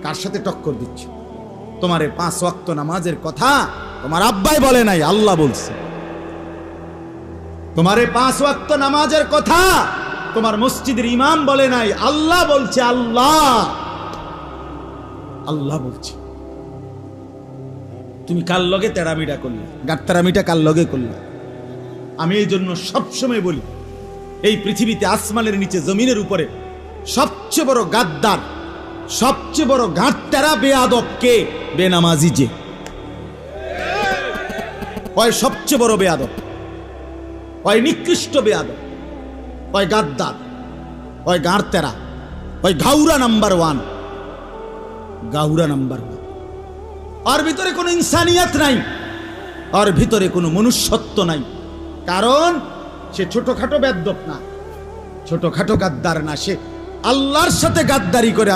কার সাথে টক্কর দিচ্ছ? তোমারে 5 ওয়াক্ত নামাজের কথা তোমার আব্বাই বলে নাই, আল্লাহ বলছে। তোমারে 5 ওয়াক্ত নামাজের কথা তোমার মসজিদের ইমাম বলে নাই, আল্লাহ বলছে। আল্লাহ বলছে। তুমি কার লগে তেড়ামিটা করলে? গাত্তারামিটা কার লগে করলে? আমি এই জন্য সবসময় বলি, এই পৃথিবীতে আসমানের নিচে জমিনের উপরে সবচেয়ে বড় গাদ্দার, সবচেয়ে বড় গাঁটতারা বেয়াদব কে? বেনামাজি। যে ওই সবচেয়ে বড় বেয়াদব, ওই নিকৃষ্ট বেয়াদব, ওই গাদ্দার, ওই গাঁটতারা, ওই ঘাউরা নাম্বার 1, গাউরা নাম্বার 1। ওর ভিতরে কোনো ইনসানিয়ত নাই, ওর ভিতরে কোনো মনুষ্যত্ব নাই। কারণ সে ছোটখাটো বেয়াদব না, ছোটখাটো গাদ্দার না, সে আল্লাহর সাথে গাদ্দারি করে।